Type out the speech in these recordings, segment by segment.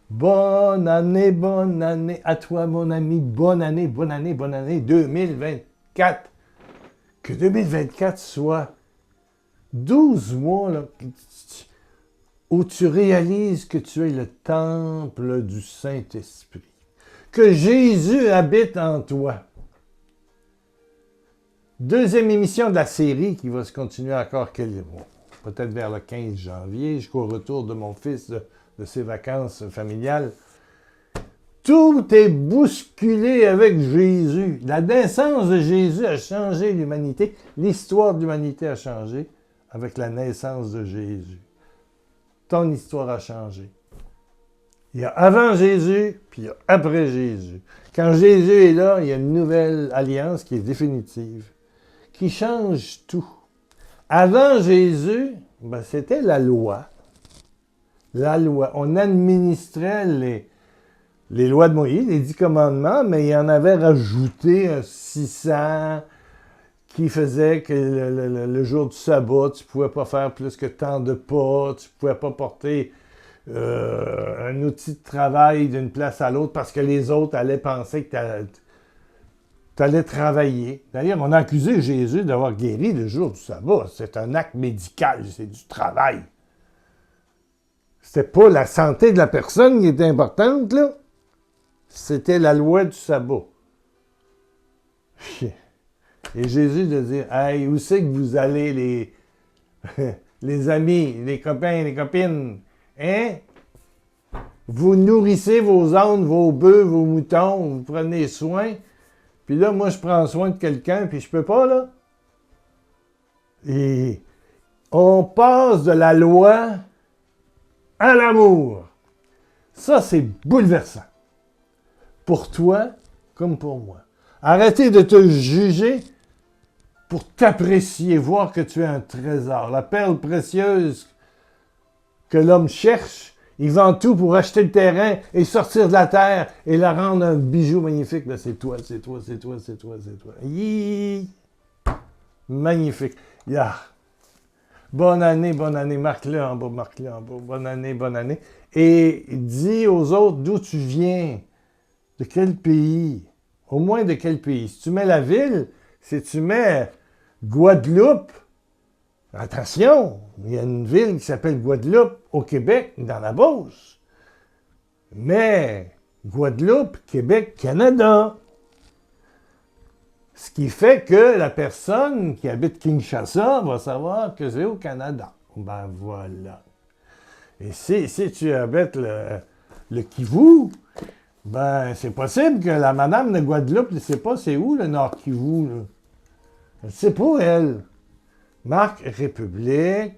Bonne année à toi, mon ami. Bonne année 2024. Que 2024 soit 12 mois là, où tu réalises que tu es le temple du Saint-Esprit. Que Jésus habite en toi. Deuxième émission de la série qui va se continuer encore peut-être vers le 15 janvier, jusqu'au retour de mon fils de ses vacances familiales. Tout est bousculé avec Jésus. La naissance de Jésus a changé l'humanité. L'histoire de l'humanité a changé avec la naissance de Jésus. Ton histoire a changé. Il y a avant Jésus, puis il y a après Jésus. Quand Jésus est là, il y a une nouvelle alliance qui est définitive, qui change tout. Avant Jésus, c'était la loi. La loi. On administrait les lois de Moïse, les 10 commandements, mais il en avait rajouté 600 qui faisait que le jour du sabbat, tu ne pouvais pas faire plus que tant de pas, tu ne pouvais pas porter un outil de travail d'une place à l'autre parce que les autres allaient penser que tu allais travailler. D'ailleurs, on a accusé Jésus d'avoir guéri le jour du sabbat. C'est un acte médical, c'est du travail. C'était pas la santé de la personne qui était importante, là. C'était la loi du sabbat. Et Jésus de dire, « Hey, où c'est que vous allez, les amis, les copains, les copines? Hein? Vous nourrissez vos ânes, vos bœufs, vos moutons, vous prenez soin. Puis là, moi, je prends soin de quelqu'un, puis je peux pas, là. » Et on passe de la loi à l'amour. Ça, c'est bouleversant. Pour toi comme pour moi. Arrêtez de te juger pour t'apprécier, voir que tu es un trésor. La perle précieuse que l'homme cherche, il vend tout pour acheter le terrain et sortir de la terre et la rendre un bijou magnifique. Ben, c'est toi, c'est toi, c'est toi, c'est toi, c'est toi. Yee! Magnifique. Yeah. Bonne année, marque-le en bas, marque-le en bas. Bonne année. Et dis aux autres d'où tu viens, de quel pays, au moins de quel pays. Si tu mets la ville, si tu mets Guadeloupe, attention, il y a une ville qui s'appelle Guadeloupe au Québec, dans la Beauce. Mais Guadeloupe, Québec, Canada. Ce qui fait que la personne qui habite Kinshasa va savoir que c'est au Canada. Ben voilà. Et si tu habites le Kivu, ben c'est possible que la madame de Guadeloupe ne sait pas c'est où le Nord Kivu. Là. Elle ne sait pas, elle. Marque République,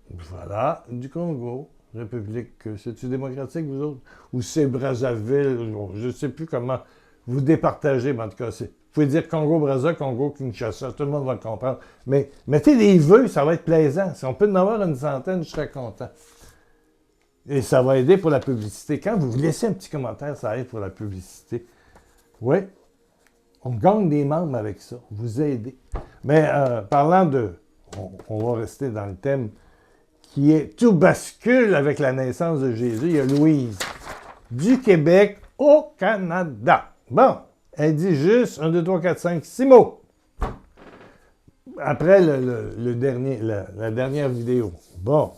voilà, du Congo. République, c'est-tu démocratique, vous autres? Ou c'est Brazzaville? Je ne sais plus comment vous départagez, mais en tout cas, vous pouvez dire Congo-Brazza, Congo-Kinshasa, tout le monde va le comprendre. Mais mettez des vœux, ça va être plaisant. Si on peut en avoir une centaine, je serais content. Et ça va aider pour la publicité. Quand vous laissez un petit commentaire, ça aide pour la publicité. Oui, on gagne des membres avec ça. Vous aidez. Mais parlant de... On va rester dans le thème qui est tout bascule avec la naissance de Jésus. Il y a Louise du Québec au Canada. Bon, elle dit juste 1, 2, 3, 4, 5, 6 mots. Après la dernière vidéo. Bon.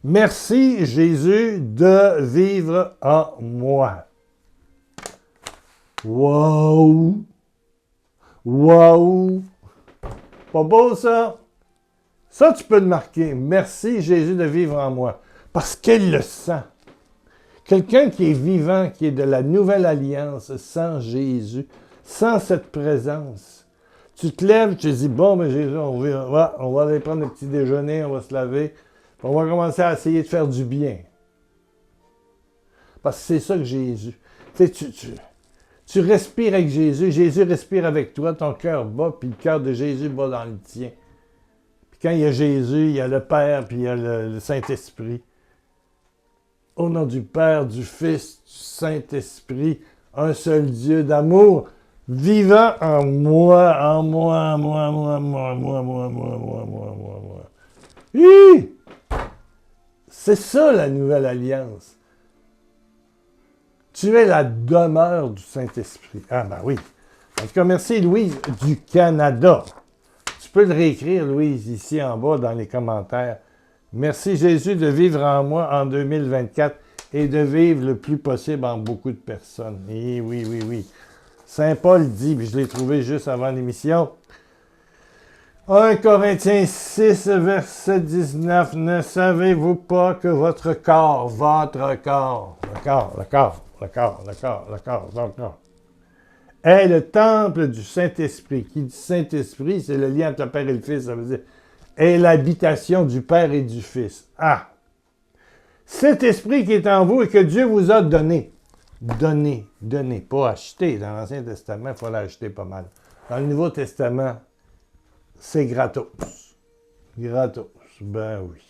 Merci Jésus de vivre en moi. Wow! Wow! Pas beau ça? Ça, tu peux le marquer. Merci Jésus de vivre en moi. Parce qu'elle le sent. Quelqu'un qui est vivant, qui est de la nouvelle alliance, sans Jésus, sans cette présence. Tu te lèves, tu te dis, bon, mais Jésus, on va aller prendre un petit déjeuner, on va se laver. On va commencer à essayer de faire du bien. Parce que c'est ça que Jésus... Tu respires avec Jésus, Jésus respire avec toi, ton cœur bat, puis le cœur de Jésus bat dans le tien. Puis quand il y a Jésus, il y a le Père, puis il y a le Saint-Esprit. Au nom du Père, du Fils, du Saint-Esprit, un seul Dieu d'amour, vivant en moi, en moi, moi. Hi! C'est ça la nouvelle alliance. Tu es la demeure du Saint-Esprit. Ah ben oui. En tout cas, merci Louise du Canada. Tu peux le réécrire, Louise, ici en bas dans les commentaires. Merci Jésus de vivre en moi en 2024 et de vivre le plus possible en beaucoup de personnes. Et oui, oui, oui. Saint Paul dit, puis je l'ai trouvé juste avant l'émission, 1 Corinthiens 6, verset 19, ne savez-vous pas que votre corps, est le temple du Saint-Esprit. Qui dit Saint-Esprit, c'est le lien entre le Père et le Fils, ça veut dire, est l'habitation du Père et du Fils. Ah! Cet esprit qui est en vous et que Dieu vous a donné. Donné, pas acheté. Dans l'Ancien Testament, il faut l'acheter pas mal. Dans le Nouveau Testament, c'est gratos. Gratos, ben oui.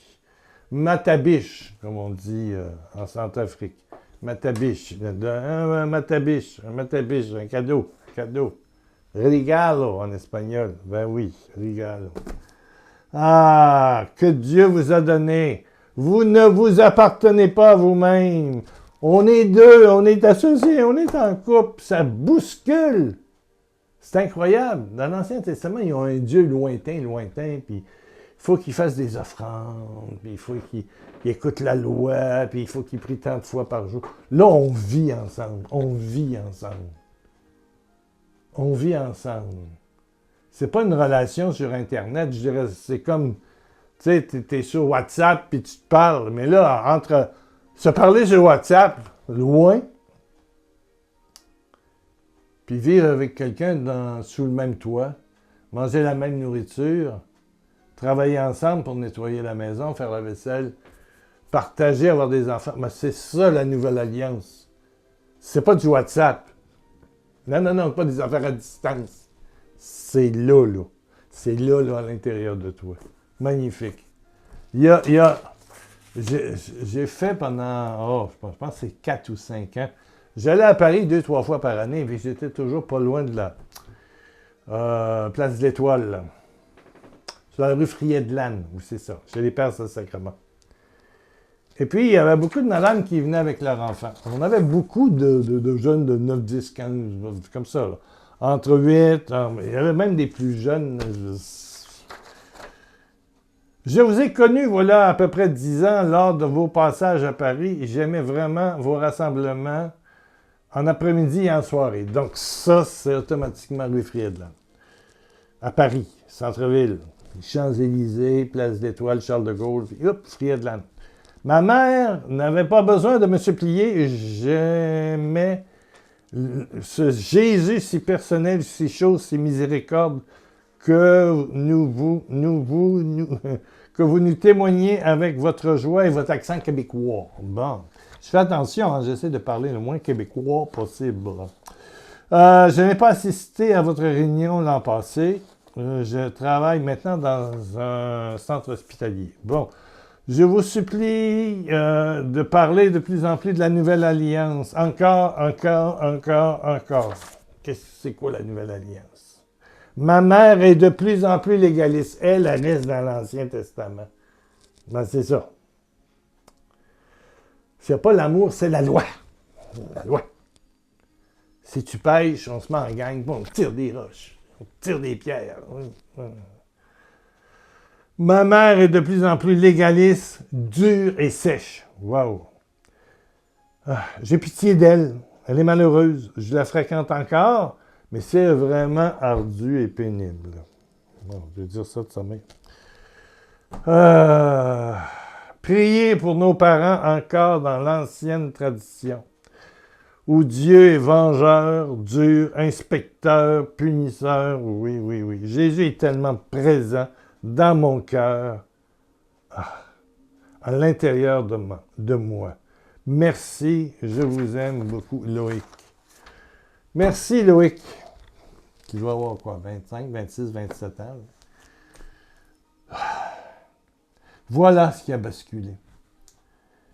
Matabiche, comme on dit en Centrafrique. Matabiche, matabiche, un cadeau. Regalo en espagnol, ben oui, regalo. Ah, que Dieu vous a donné. Vous ne vous appartenez pas à vous-même. On est deux, on est associés, on est en couple, ça bouscule. C'est incroyable. Dans l'Ancien Testament, ils ont un Dieu lointain, puis il faut qu'il fasse des offrandes, puis il faut qu'il écoute la loi, puis il faut qu'il prie tant de fois par jour. Là, on vit ensemble. C'est pas une relation sur Internet, je dirais, c'est comme, tu sais, t'es sur WhatsApp, puis tu te parles, mais là, entre se parler sur WhatsApp, loin, puis vivre avec quelqu'un sous le même toit, manger la même nourriture, travailler ensemble pour nettoyer la maison, faire la vaisselle, partager, avoir des enfants. Mais c'est ça la nouvelle alliance. C'est pas du WhatsApp. Non, pas des affaires à distance. C'est là. C'est là, à l'intérieur de toi. Magnifique. J'ai fait pendant, je pense que c'est 4 ou 5 ans. J'allais à Paris 2-3 fois par année, puis j'étais toujours pas loin de la Place de l'Étoile, là. Sur la rue Friedland, où c'est ça, chez les Pères Saint-Sacrement. Et puis, il y avait beaucoup de madames qui venaient avec leurs enfants. On avait beaucoup de jeunes de 9, 10, 15, comme ça, là. Entre 8, il y avait même des plus jeunes. Je vous ai connus, voilà, à peu près 10 ans, lors de vos passages à Paris. J'aimais vraiment vos rassemblements en après-midi et en soirée. Donc ça, c'est automatiquement rue Friedland. À Paris, centre-ville, Champs-Élysées, Place d'Étoile, Charles de Gaulle, puis hop, Friedland. Ma mère n'avait pas besoin de me supplier. J'aimais ce Jésus si personnel, si chaud, si miséricorde, que que vous nous témoignez avec votre joie et votre accent québécois. Bon, je fais attention, hein, j'essaie de parler le moins québécois possible. Je n'ai pas assisté à votre réunion l'an passé. Je travaille maintenant dans un centre hospitalier. Bon, je vous supplie de parler de plus en plus de la Nouvelle Alliance. Encore. C'est quoi la Nouvelle Alliance? Ma mère est de plus en plus légaliste. Elle reste dans l'Ancien Testament. Ben, c'est ça. S'il n'y a pas l'amour, c'est la loi. La loi. Si tu pêches, on se met en gang, on tire des roches, on tire des pierres. Ma mère est de plus en plus légaliste, dure et sèche. Wow. J'ai pitié d'elle. Elle est malheureuse. Je la fréquente encore, mais c'est vraiment ardu et pénible. Bon, je vais dire ça de sa main. Priez pour nos parents encore dans l'ancienne tradition, où Dieu est vengeur, dur, inspecteur, punisseur. Oui. Jésus est tellement présent dans mon cœur, à l'intérieur de moi. Merci, je vous aime beaucoup, Loïc. Merci, Loïc. Qui doit avoir quoi, 25, 26, 27 ans. Voilà ce qui a basculé.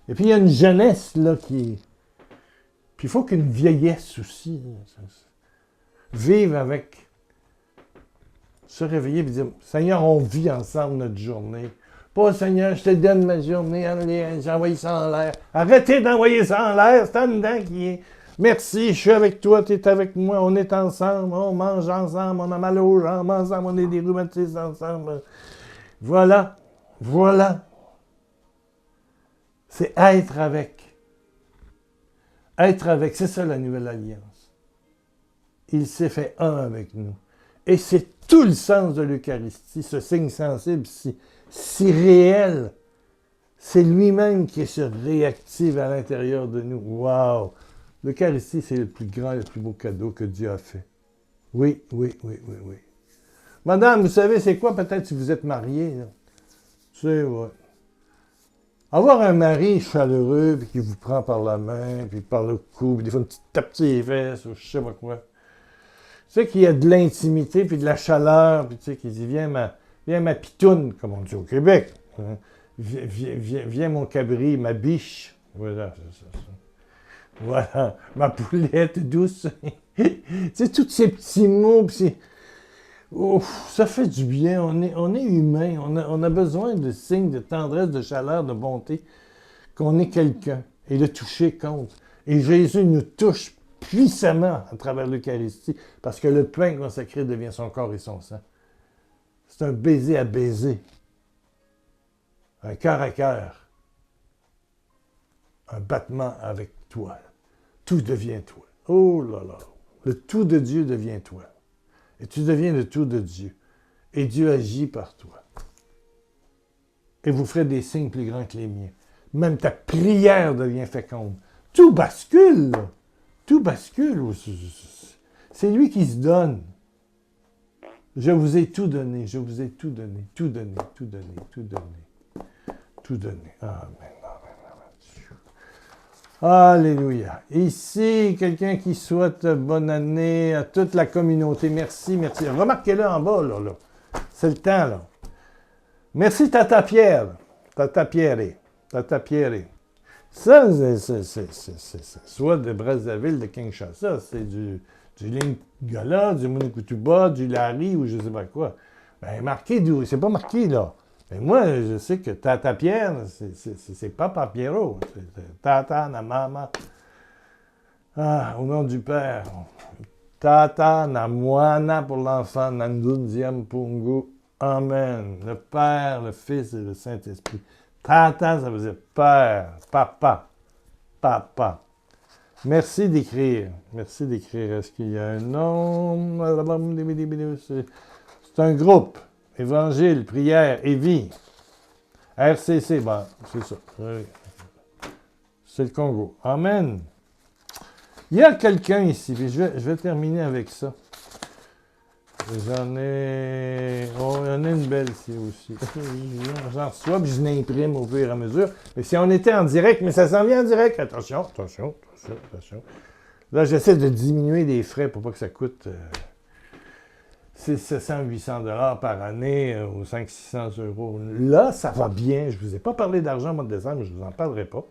Et puis, il y a une jeunesse, là, qui... Puis, il faut qu'une vieillesse aussi vive avec... Se réveiller et dire, Seigneur, on vit ensemble notre journée. Pas, Seigneur, je te donne ma journée, allez, j'ai envoyé ça en l'air. Arrêtez d'envoyer ça en l'air, c'est en dedans qui est. Merci, je suis avec toi, tu es avec moi, on est ensemble, on mange ensemble, on a mal aux jambes ensemble, on est des rhumatismes ensemble. Voilà, voilà. C'est être avec. Être avec, c'est ça la nouvelle alliance. Il s'est fait un avec nous. Et c'est tout le sens de l'Eucharistie, ce signe sensible si réel. C'est lui-même qui se réactive à l'intérieur de nous. Wow! L'Eucharistie, c'est le plus grand et le plus beau cadeau que Dieu a fait. Oui, oui, oui, oui, oui. Madame, vous savez, c'est quoi peut-être si vous êtes mariée? C'est vrai. Avoir un mari chaleureux, puis qui vous prend par la main, puis par le cou, puis des fois une petite tape sur les fesses, ou je sais pas quoi. Tu sais qu'il y a de l'intimité, puis de la chaleur, puis tu sais, qu'il dit, viens ma pitoune, comme on dit au Québec. Hein. Viens mon cabri, ma biche. Voilà, c'est ça. Voilà, ma poulette douce. Tu sais, tous ces petits mots, puis ça fait du bien. On est humain. On a besoin de signes de tendresse, de chaleur, de bonté, qu'on est quelqu'un. Et le toucher compte. Et Jésus nous touche puissamment à travers l'Eucharistie, parce que le pain consacré devient son corps et son sang. C'est un baiser à baiser. Un cœur à cœur. Un battement avec toi. Tout devient toi. Oh là là. Le tout de Dieu devient toi. Et tu deviens le tout de Dieu. Et Dieu agit par toi. Et vous ferez des signes plus grands que les miens. Même ta prière devient féconde. Tout bascule, là. Tout bascule. C'est lui qui se donne. Je vous ai tout donné. Je vous ai tout donné. Tout donné. Tout donné. Tout donné. Tout donné. Amen. Alléluia. Ici, quelqu'un qui souhaite bonne année à toute la communauté. Merci, merci. Remarquez-le en bas, là. C'est le temps, là. Merci, Tata Pierre. Tata Pierre. Ça, c'est soit de Brazzaville, de Kinshasa. C'est du Lingala, du Munukutuba, du Lari ou je sais pas quoi. Ben, marqué d'où? C'est pas marqué, là. Mais moi, je sais que Tata Pierre, c'est Papa Pierrot. C'est Tata, na Mama. Ah, au nom du Père. Tata, na Moana pour l'enfant, Nandunziam Pungu. Amen. Le Père, le Fils et le Saint-Esprit. Tata, ça veut dire Père, Papa, Papa. Merci d'écrire. Merci d'écrire. Est-ce qu'il y a un nom? C'est un groupe. Évangile, prière et vie. RCC, ben, c'est ça. C'est le Congo. Amen. Il y a quelqu'un ici, puis je vais terminer avec ça. J'en ai... Oh, il y en a une belle ici aussi. J'en reçois, puis je l'imprime au fur et à mesure. Mais si on était en direct, mais ça s'en vient en direct. Attention. Là, j'essaie de diminuer les frais pour pas que ça coûte... c'est 700-800 $ par année ou 500-600 €. Là, ça va bien. Je ne vous ai pas parlé d'argent au mois de décembre, je ne vous en parlerai pas.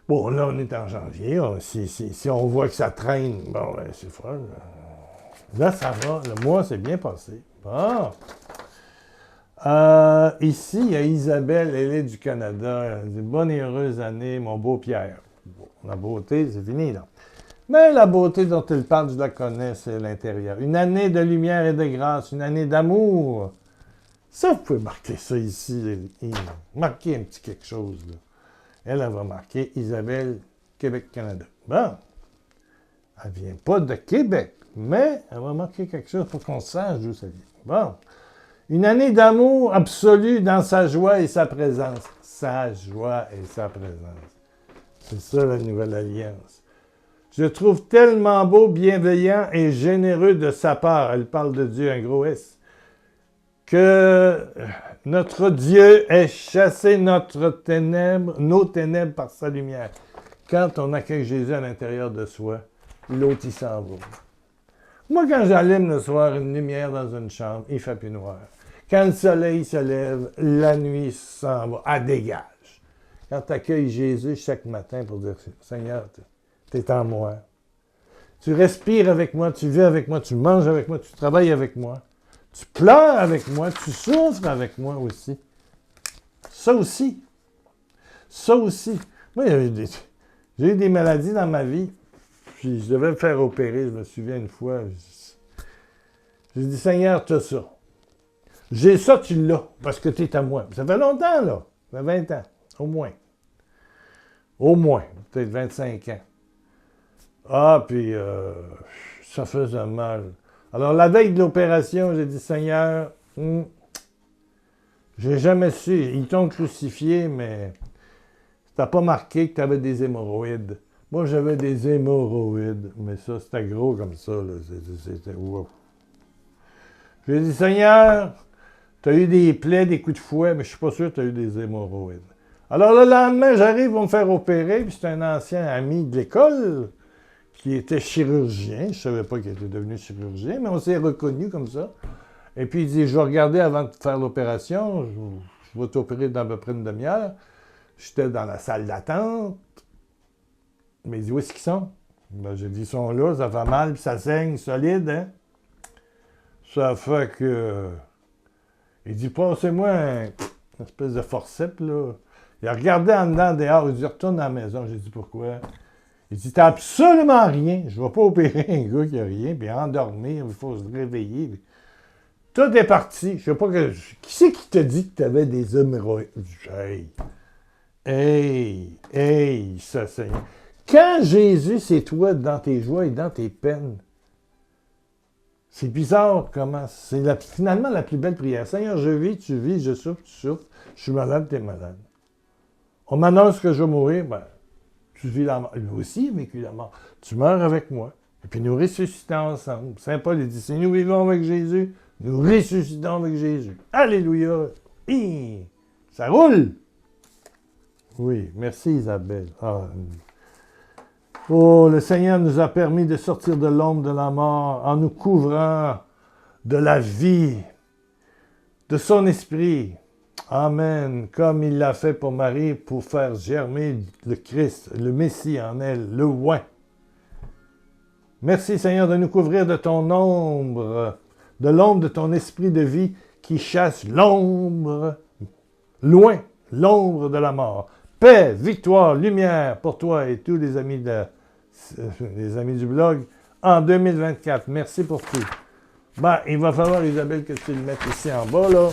Bon, là, on est en janvier. Si on voit que ça traîne, bon, ben, c'est fun. Là, ça va. Le mois s'est bien passé. Bon. Ici, il y a Isabelle, elle est du Canada. Elle dit « Bonne et heureuse année, mon beau Pierre. » Bon, la beauté, c'est fini, là. Mais la beauté dont elle parle, je la connais, c'est l'intérieur. Une année de lumière et de grâce, une année d'amour. Ça, vous pouvez marquer ça ici. Marquer un petit quelque chose, là. Elle va marquer Isabelle, Québec-Canada. Bon. Elle ne vient pas de Québec, mais elle va marquer quelque chose pour qu'on sache d'où ça vient. Bon. Une année d'amour absolu dans sa joie et sa présence. Sa joie et sa présence. C'est ça, la nouvelle alliance. Je trouve tellement beau, bienveillant et généreux de sa part, elle parle de Dieu, un gros S, que notre Dieu ait chassé nos ténèbres par sa lumière. Quand on accueille Jésus à l'intérieur de soi, l'autre, il s'en va. Moi, quand j'allume le soir une lumière dans une chambre, il fait plus noir. Quand le soleil se lève, la nuit s'en va, elle dégage. Quand tu accueilles Jésus chaque matin pour dire « Seigneur, tu es en moi. Tu respires avec moi, tu vis avec moi, tu manges avec moi, tu travailles avec moi. Tu pleures avec moi, tu souffres avec moi aussi. Ça aussi. Ça aussi. Moi, j'ai eu des maladies dans ma vie. Puis je devais me faire opérer, je me souviens une fois. J'ai dit, Seigneur, tu as ça. J'ai ça, tu l'as, parce que tu es à moi. Ça fait longtemps, là. Ça fait 20 ans, au moins. Au moins, peut-être 25 ans. Ah, puis ça faisait mal. Alors, la veille de l'opération, j'ai dit, Seigneur, j'ai jamais su. Ils t'ont crucifié, mais t'as pas marqué que tu avais des hémorroïdes. Moi, j'avais des hémorroïdes, mais ça, c'était gros comme ça. Là. C'était wow. J'ai dit, Seigneur, tu as eu des plaies, des coups de fouet, mais je suis pas sûr que tu as eu des hémorroïdes. Alors, le lendemain, j'arrive, ils vont me faire opérer, puis c'est un ancien ami de l'école qui était chirurgien. Je ne savais pas qu'il était devenu chirurgien, mais on s'est reconnus comme ça. Et puis, il dit, je vais regarder avant de faire l'opération, je vais t'opérer dans à peu près une demi-heure. J'étais dans la salle d'attente. Mais il dit, où est-ce qu'ils sont? Ben, j'ai dit, ils sont là, ça fait mal, puis ça saigne solide, hein? Ça fait que... Il dit, passez-moi une espèce de forceps, là. Il a regardé en dedans, dehors, il dit, retourne à la maison. J'ai dit, pourquoi? Il dit, t'as absolument rien. Je ne vais pas opérer un gars qui n'a rien, puis endormir, il faut se réveiller. Tout est parti. Je sais pas que... Qui c'est qui t'a dit que tu avais des hémorroïdes? Hey, ça, Seigneur. Quand Jésus, c'est toi dans tes joies et dans tes peines, c'est bizarre comment... C'est finalement la plus belle prière. Seigneur, je vis, tu vis, je souffre, tu souffres. Je suis malade, tu es malade. On m'annonce que je vais mourir, ben, tu vis la mort. Lui aussi, il a vécu la mort. Tu meurs avec moi. Et puis nous ressuscitons ensemble. Saint Paul il dit, si nous vivons avec Jésus, nous ressuscitons avec Jésus. Alléluia! Hi! Ça roule! Oui, merci Isabelle. Oh, le Seigneur nous a permis de sortir de l'ombre de la mort en nous couvrant de la vie, de son esprit. Amen. Comme il l'a fait pour Marie pour faire germer le Christ, le Messie en elle, le oint. Merci Seigneur de nous couvrir de ton ombre, de l'ombre de ton esprit de vie qui chasse l'ombre, loin, l'ombre de la mort. Paix, victoire, lumière pour toi et tous les amis du blog en 2024. Merci pour tout. Ben, il va falloir, Isabelle, que tu le mettes ici en bas, là.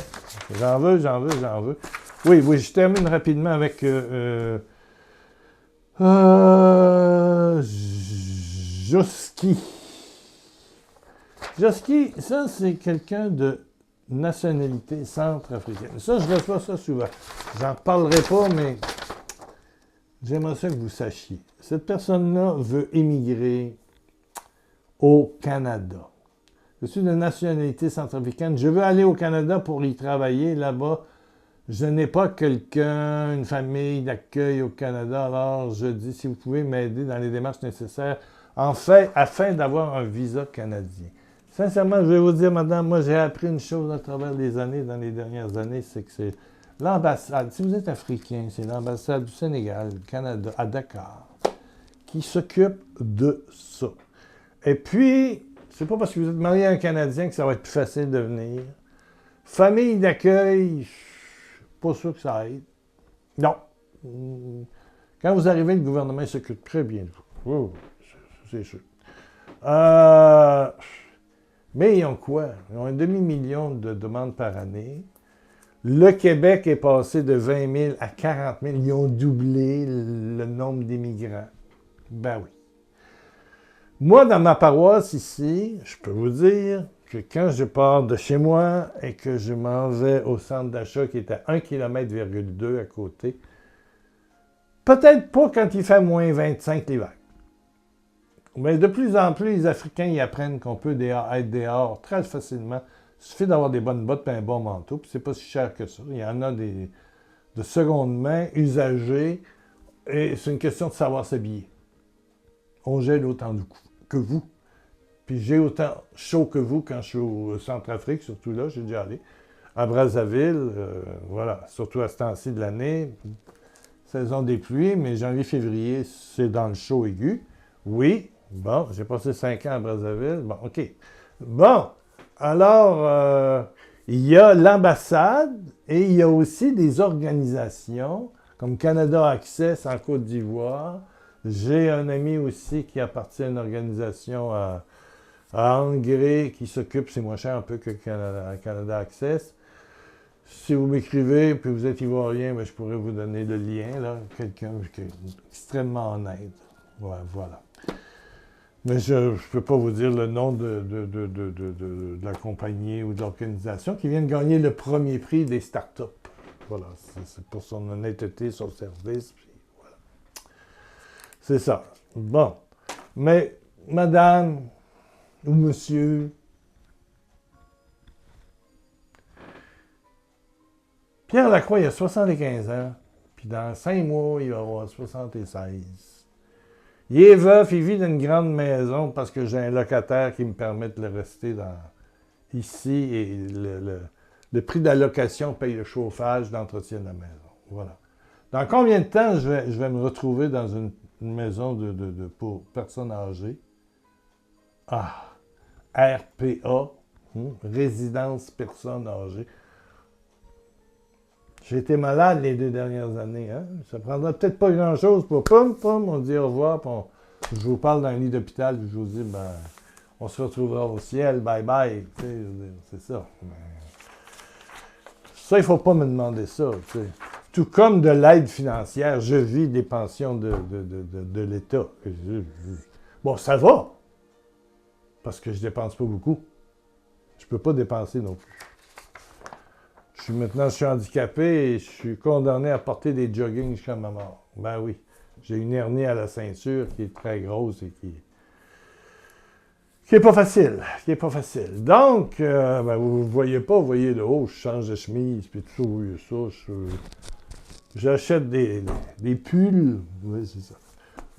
J'en veux. Oui, je termine rapidement avec Joski. Joski, ça, c'est quelqu'un de nationalité centrafricaine. Ça, je ne reçois ça souvent. J'en parlerai pas, mais j'aimerais ça que vous sachiez. Cette personne-là veut émigrer au Canada. Je suis de nationalité centrafricaine. Je veux aller au Canada pour y travailler là-bas. Je n'ai pas quelqu'un, une famille d'accueil au Canada. Alors, je dis, si vous pouvez m'aider dans les démarches nécessaires, afin d'avoir un visa canadien. Sincèrement, je vais vous dire, madame, moi, j'ai appris une chose à travers les années, dans les dernières années, c'est que c'est l'ambassade, si vous êtes africain, c'est l'ambassade du Sénégal, du Canada, à Dakar, qui s'occupe de ça. Et puis, c'est pas parce que vous êtes marié à un Canadien que ça va être plus facile de venir. Famille d'accueil, pas sûr que ça aide. Non. Quand vous arrivez, le gouvernement s'occupe très bien de vous. Oh, c'est sûr. Mais ils ont quoi? Ils ont un demi-million de demandes par année. Le Québec est passé de 20 000 à 40 000. Ils ont doublé le nombre d'immigrants. Ben oui. Moi, dans ma paroisse ici, je peux vous dire que quand je pars de chez moi et que je m'en vais au centre d'achat qui est à 1,2 km à côté, peut-être pas quand il fait moins 25 l'hiver. Mais de plus en plus, les Africains y apprennent qu'on peut être dehors très facilement. Il suffit d'avoir des bonnes bottes et un bon manteau, puis c'est pas si cher que ça. Il y en a de seconde main, usagés, et c'est une question de savoir s'habiller. On gèle autant que vous. Puis j'ai autant chaud que vous quand je suis au Centrafrique, surtout là, j'ai déjà allé. À Brazzaville, voilà, surtout à ce temps-ci de l'année, saison des pluies, mais janvier-février, c'est dans le chaud aigu. Oui, bon, j'ai passé 5 ans à Brazzaville, bon, OK. Bon, alors, Il y a l'ambassade et il y a aussi des organisations comme Canada Access en Côte d'Ivoire. J'ai un ami aussi qui appartient à une organisation à Hongrie qui s'occupe, c'est moins cher un peu que Canada Access. Si vous m'écrivez, puis vous êtes ivoirien, ben, je pourrais vous donner le lien, là, quelqu'un qui est extrêmement honnête. Ouais, voilà. Mais je ne peux pas vous dire le nom de la compagnie ou de l'organisation qui vient de gagner le premier prix des startups. Voilà, c'est pour son honnêteté, son service, puis voilà. C'est ça. Bon. Mais, madame ou monsieur, Pierre Lacroix, il a 75 ans, puis dans 5 mois, il va avoir 76. Il est veuf, il vit dans une grande maison parce que j'ai un locataire qui me permet de le rester ici et le prix de la location paye le chauffage d'entretien de la maison. Voilà. Dans combien de temps je vais me retrouver dans une maison pour personnes âgées? Ah, RPA, résidence personnes âgées. J'ai été malade les 2 dernières années. Hein? Ça prendra peut-être pas grand-chose pour on dit au revoir, puis je vous parle d'un lit d'hôpital, puis je vous dis, ben, on se retrouvera au ciel, bye bye. C'est ça. Ça, il ne faut pas me demander ça. T'sais. Tout comme de l'aide financière, je vis des pensions de l'État. Bon, ça va, parce que je ne dépense pas beaucoup. Je ne peux pas dépenser non plus. Maintenant, je suis handicapé et je suis condamné à porter des joggings jusqu'à ma mort. Ben oui, j'ai une hernie à la ceinture qui est très grosse et qui est pas facile. Donc, ben, vous ne voyez pas, vous voyez de haut, je change de chemise, puis tout ça, vous voyez ça. J'achète des pulls. Oui, c'est ça.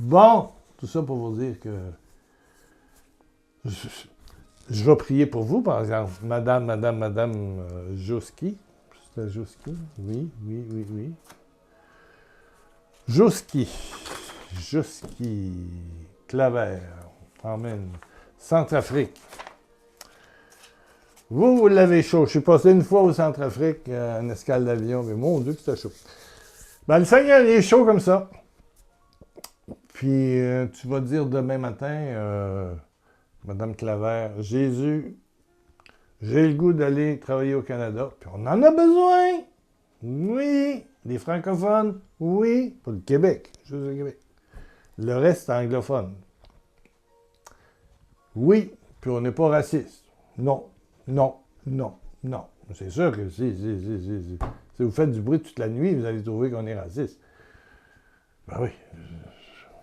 Bon, tout ça pour vous dire que je vais prier pour vous, par exemple. Madame Joski. C'était Joski? Oui. Joski. Claver. Amen. Centrafrique. Vous l'avez chaud. Je suis passé une fois au Centrafrique, en escale d'avion, mais mon Dieu que c'était chaud. Ben, le Seigneur, il est chaud comme ça. Puis, tu vas dire demain matin, Madame Claver, Jésus, j'ai le goût d'aller travailler au Canada, puis on en a besoin. Oui. Les francophones, oui. Pas le Québec, juste le Québec. Le reste, c'est anglophone. Oui, puis on n'est pas raciste. Non. C'est sûr que si vous faites du bruit toute la nuit, vous allez trouver qu'on est raciste. Ben oui.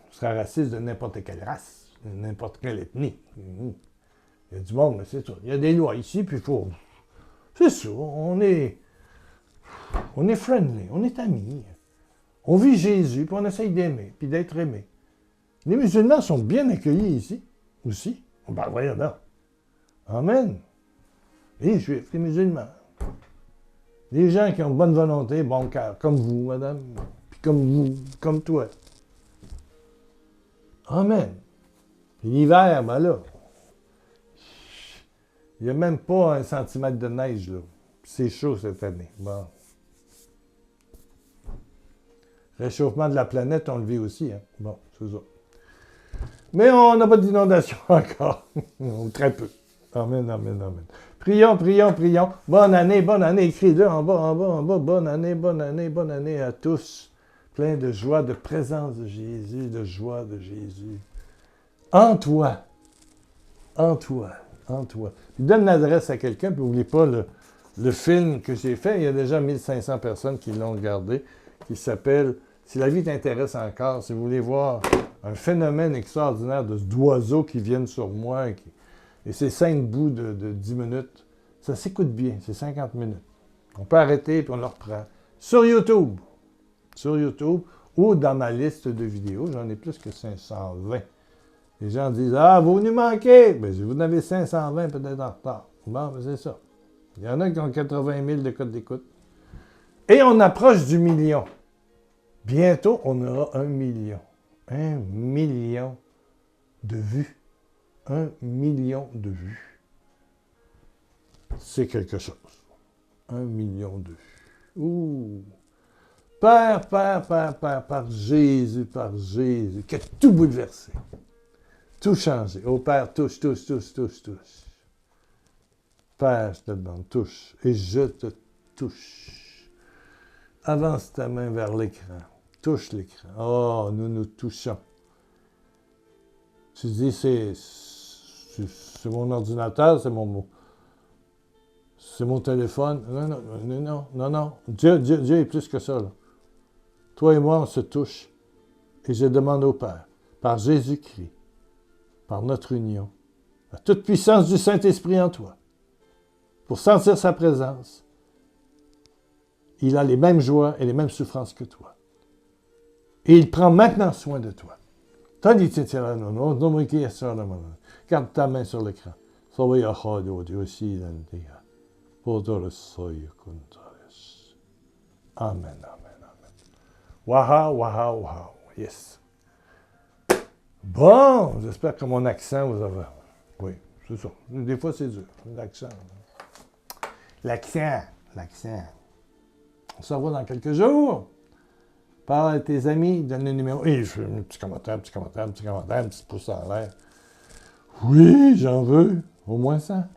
On sera raciste de n'importe quelle race, de n'importe quelle ethnie. Il y a du monde, mais c'est ça. Il y a des lois ici, puis il faut... C'est ça, on est friendly, on est amis. On vit Jésus, puis on essaye d'aimer, puis d'être aimé. Les musulmans sont bien accueillis ici, aussi. Ben voyons donc. Amen. Les Juifs, les musulmans. Les gens qui ont bonne volonté, bon cœur, comme vous, madame, puis comme vous, comme toi. Amen. Puis l'hiver, ben là, il n'y a même pas 1 centimètre de neige, là. C'est chaud cette année. Bon. Réchauffement de la planète, on le vit aussi, hein. Bon, c'est ça. Mais on n'a pas d'inondation encore. Ou très peu. Amen. Prions. Bonne année. Écris-le en bas. Bonne année à tous. Plein de joie, de présence de Jésus, de joie de Jésus. En toi. Puis donne l'adresse à quelqu'un, puis n'oubliez pas le film que j'ai fait. Il y a déjà 1500 personnes qui l'ont regardé, qui s'appelle « Si la vie t'intéresse encore », si vous voulez voir un phénomène extraordinaire d'oiseaux qui viennent sur moi, et c'est 5 bouts de 10 minutes. Ça s'écoute bien, c'est 50 minutes. On peut arrêter, puis on le reprend. Sur YouTube, ou dans ma liste de vidéos, j'en ai plus que 520. Les gens disent « Ah, vous nous manquez! » Bien, vous en avez 520 peut-être en retard. Bon, ben c'est ça. Il y en a qui ont 80 000 de codes d'écoute. Et on approche du million. Bientôt, on aura 1 million. 1 million de vues. 1 million de vues. C'est quelque chose. 1,2 million. Ouh! Père, par Jésus, qui a tout bouleversé, tout changé. Oh Père, touche. Père, je te demande, touche, et je te touche. Avance ta main vers l'écran, touche l'écran. Oh, nous touchons. Tu dis, c'est mon ordinateur, c'est mon téléphone. Non. Dieu est plus que ça, là. Toi et moi, on se touche. Et je demande au Père, par Jésus-Christ, par notre union, la toute puissance du Saint-Esprit en toi, pour sentir sa présence. Il a les mêmes joies et les mêmes souffrances que toi. Et il prend maintenant soin de toi. Garde ta main sur l'écran. Amen. Wow. Yes. Bon, j'espère que mon accent vous a... Oui, c'est ça. Des fois, c'est dur. L'accent. On se revoit dans quelques jours. Parle à tes amis, donne le numéro. Et je fais un petit commentaire, un petit pouce en l'air. Oui, j'en veux. Au moins ça.